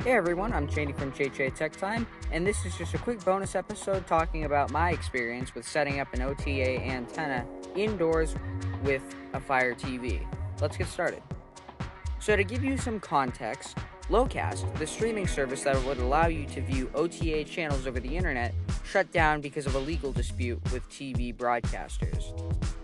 Hey everyone, I'm Chaney from Chaney Tech Time, and this is just a quick bonus episode talking about my experience with setting up an OTA antenna indoors with a Fire TV. Let's get started. So to give you some context, Locast, the streaming service that would allow you to view OTA channels over the internet, shut down because of a legal dispute with TV broadcasters.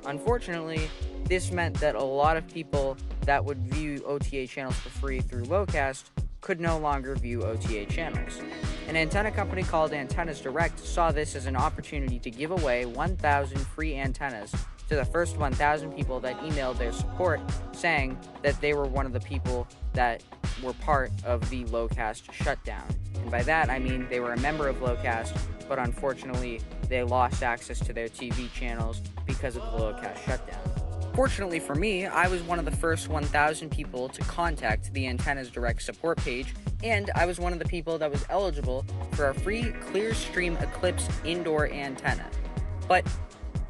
Unfortunately, this meant that a lot of people that would view OTA channels for free through Locast could no longer view OTA channels. An antenna company called Antennas Direct saw this as an opportunity to give away 1,000 free antennas to the first 1,000 people that emailed their support saying that they were one of the people that were part of the Locast shutdown. And by that, I mean they were a member of Locast, but unfortunately, they lost access to their TV channels because of the Locast shutdown. Fortunately for me, I was one of the first 1,000 people to contact the Antennas Direct support page, and I was one of the people that was eligible for a free ClearStream Eclipse indoor antenna. But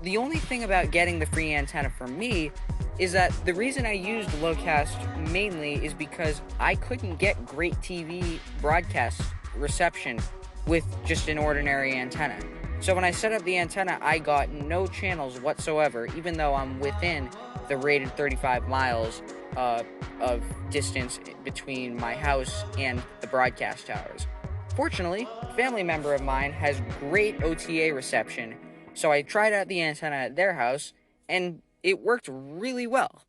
the only thing about getting the free antenna for me is that the reason I used Locast mainly is because I couldn't get great TV broadcast reception with just an ordinary antenna. So when I set up the antenna, I got no channels whatsoever, even though I'm within the rated 35 miles of distance between my house and the broadcast towers. Fortunately, a family member of mine has great OTA reception, so I tried out the antenna at their house, and it worked really well.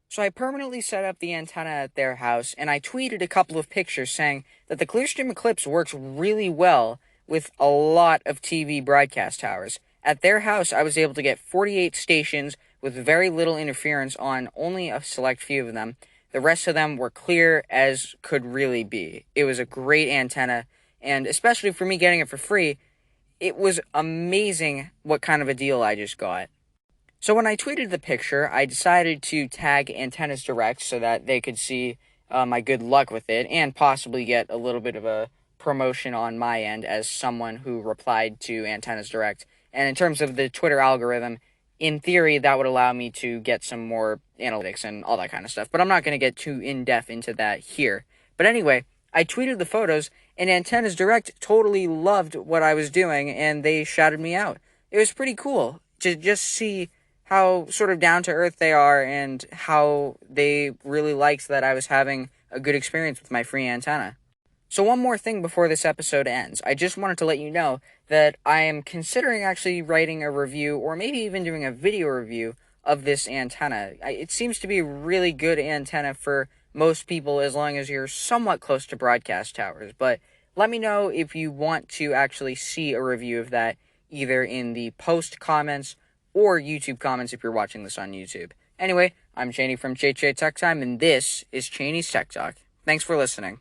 So I permanently set up the antenna at their house, and I tweeted a couple of pictures saying that the ClearStream Eclipse works really well with a lot of TV broadcast towers. At their house, I was able to get 48 stations with very little interference on only a select few of them. The rest of them were clear as could really be. It was a great antenna, and especially for me getting it for free, it was amazing what kind of a deal I just got. So when I tweeted the picture, I decided to tag Antennas Direct so that they could see my good luck with it and possibly get a little bit of a promotion on my end as someone who replied to Antennas Direct. And in terms of the Twitter algorithm, in theory, that would allow me to get some more analytics and all that kind of stuff. But I'm not going to get too in-depth into that here. But anyway, I tweeted the photos, and Antennas Direct totally loved what I was doing, and they shouted me out. It was pretty cool to just see how sort of down-to-earth they are and how they really liked that I was having a good experience with my free antenna. So one more thing before this episode ends. I just wanted to let you know that I am considering actually writing a review or maybe even doing a video review of this antenna. It seems to be a really good antenna for most people as long as you're somewhat close to broadcast towers. But let me know if you want to actually see a review of that either in the post comments or YouTube comments if you're watching this on YouTube. Anyway, I'm Chaney from Chaney Tech Time, and this is Chaney's Tech Talk. Thanks for listening.